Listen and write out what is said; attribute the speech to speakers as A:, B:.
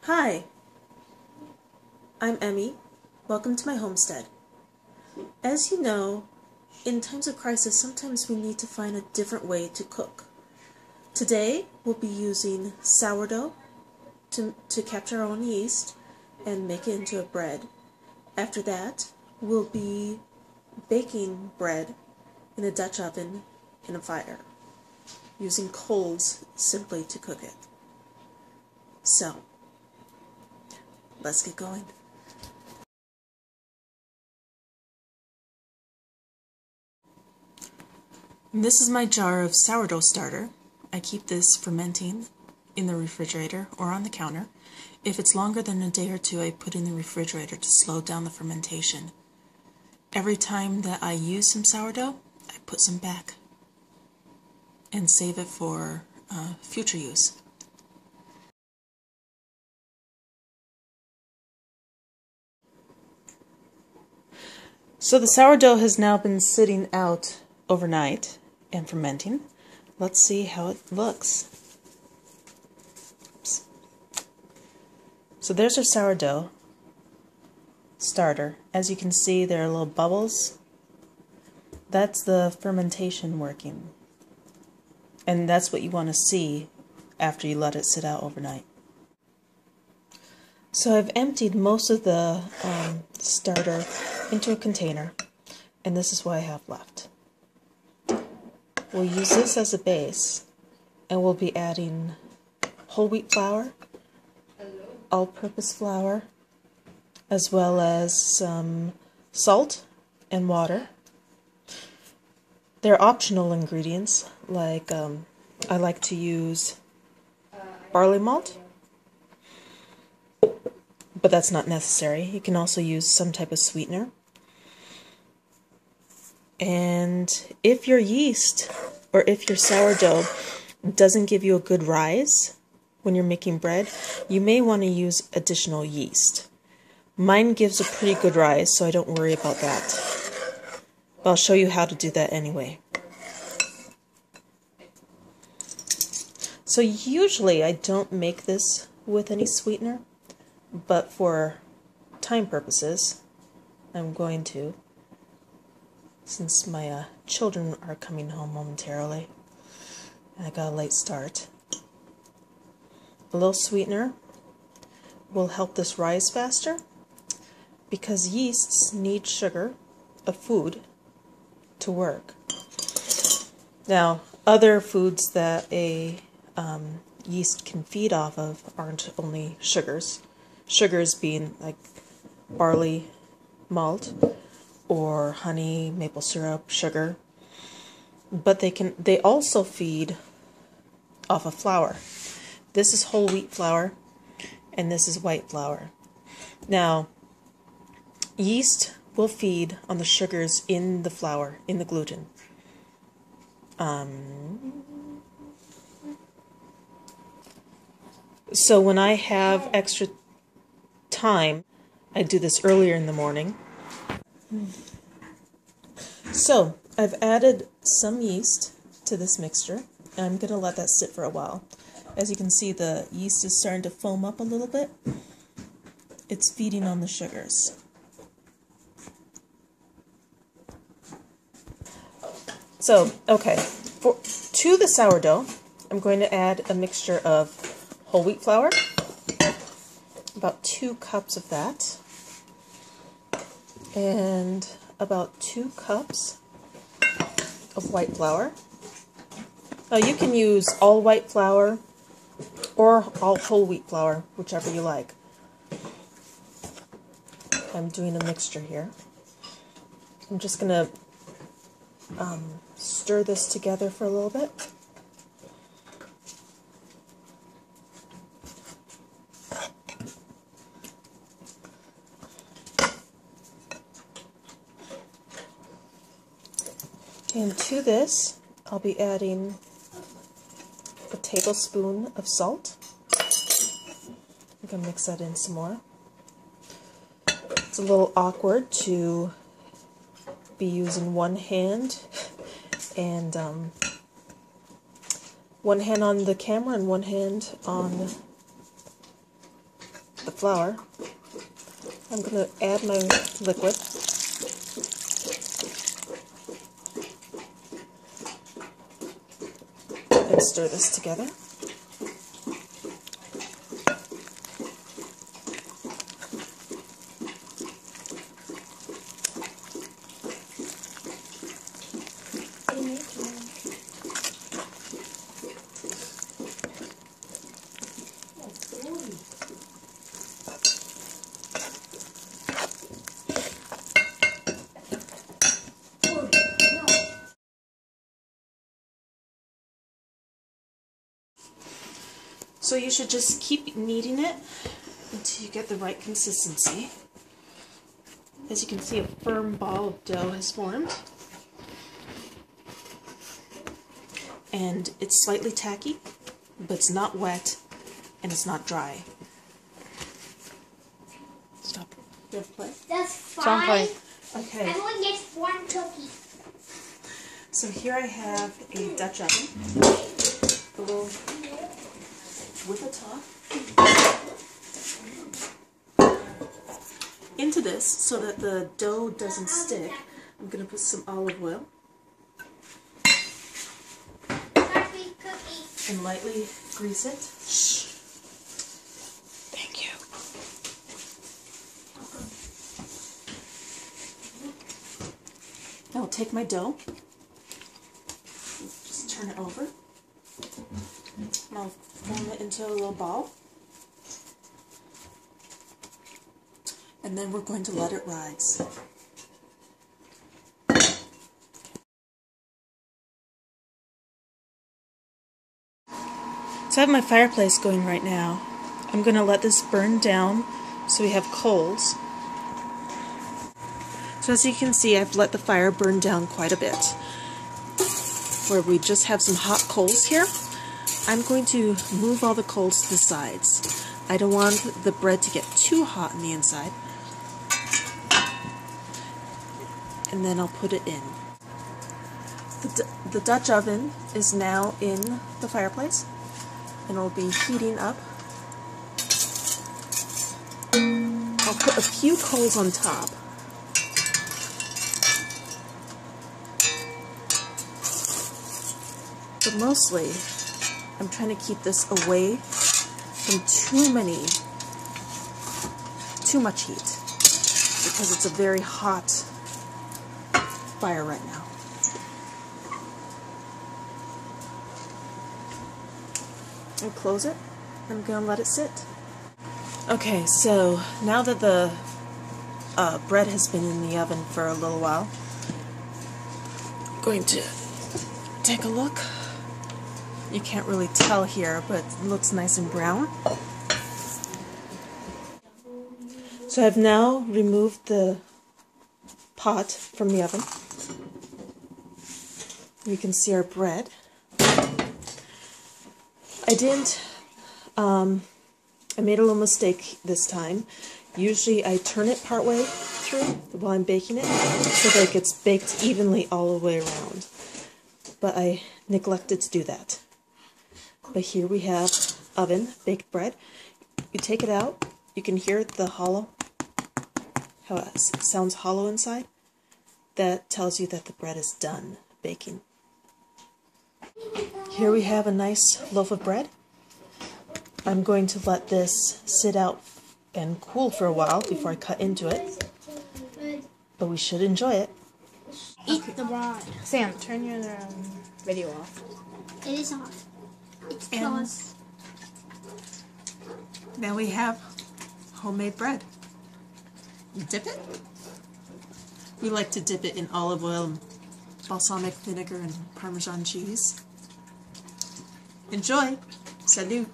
A: Hi, I'm Emme. Welcome to my homestead. As you know, in times of crisis, sometimes we need to find a different way to cook. Today, we'll be using sourdough to capture our own yeast and make it into a bread. After that, we'll be baking bread in a Dutch oven in a fire, using coals simply to cook it. So, let's get going. This is my jar of sourdough starter. I keep this fermenting in the refrigerator or on the counter. If it's longer than a day or two, I put in the refrigerator to slow down the fermentation. Every time that I use some sourdough, I put some back and save it for future use. So the sourdough has now been sitting out overnight and fermenting. Let's see how it looks. Oops. So there's our sourdough starter. As you can see, there are little bubbles. That's the fermentation working. And that's what you want to see after you let it sit out overnight. So I've emptied most of the starter into a container, and this is what I have left. We'll use this as a base, and we'll be adding whole wheat flour, all-purpose flour, as well as some salt and water. They're optional ingredients, like I like to use barley malt, but that's not necessary. You can also use some type of sweetener. And if your yeast or if your sourdough doesn't give you a good rise when you're making bread, you may want to use additional yeast. Mine gives a pretty good rise, so I don't worry about that. But I'll show you how to do that anyway. So usually I don't make this with any sweetener, but for time purposes, I'm going to, since my children are coming home momentarily, and I got a late start. A little sweetener will help this rise faster, because yeasts need sugar, a food, to work. Now, other foods that a yeast can feed off of aren't only sugars. Sugars being like barley malt or honey, maple syrup, sugar. But they also feed off of flour. This is whole wheat flour and this is white flour. Now, yeast will feed on the sugars in the flour, in the gluten. So when I have extra time, I do this earlier in the morning. So I've added some yeast to this mixture, and I'm going to let that sit for a while. As you can see, the yeast is starting to foam up a little bit. It's feeding on the sugars. So, okay, to the sourdough, I'm going to add a mixture of whole wheat flour, about 2 cups of that, and about 2 cups of white flour. Now you can use all white flour or all whole wheat flour, whichever you like. I'm doing a mixture here. I'm just going to stir this together for a little bit. And to this, I'll be adding a tablespoon of salt. I'm going to mix that in some more. It's a little awkward to be using one hand and one hand on the camera and one hand on the flour, I'm going to add my liquid. And stir this together. So you should just keep kneading it until you get the right consistency. As you can see, a firm ball of dough has formed. And it's slightly tacky, but it's not wet and it's not dry. Stop. You have to play?
B: That's fine.
A: Don't play. Okay.
B: Everyone gets one cookie.
A: So here I have a Dutch oven. A little with a top. Into this, so that the dough doesn't stick, I'm going to put some olive oil. And lightly grease it. Shh. Thank you. Now I'll take my dough, just turn it over, and I'll form it into a little ball. And then we're going to let it rise. So I have my fireplace going right now. I'm going to let this burn down so we have coals. So as you can see, I've let the fire burn down quite a bit. Where we just have some hot coals here, I'm going to move all the coals to the sides. I don't want the bread to get too hot on the inside. And then I'll put it in. The Dutch oven is now in the fireplace, and it'll be heating up. I'll put a few coals on top. But mostly, I'm trying to keep this away from too much heat, because it's a very hot fire right now. And close it. I'm going to let it sit. Okay, so now that the bread has been in the oven for a little while, I'm going to take a look. You can't really tell here, but it looks nice and brown. So I've now removed the pot from the oven. You can see our bread. I made a little mistake this time. Usually I turn it partway through while I'm baking it so that it gets baked evenly all the way around. But I neglected to do that. But here we have oven baked bread. You take it out, you can hear the hollow, how it sounds hollow inside. That tells you that the bread is done baking. Here we have a nice loaf of bread. I'm going to let this sit out and cool for a while before I cut into it. But we should enjoy it.
B: Eat the bread.
C: Sam, turn your video off.
B: It is off. It's
A: And
B: closed.
A: now we have homemade bread. You dip it. We like to dip it in olive oil and balsamic vinegar and Parmesan cheese. Enjoy! Salut!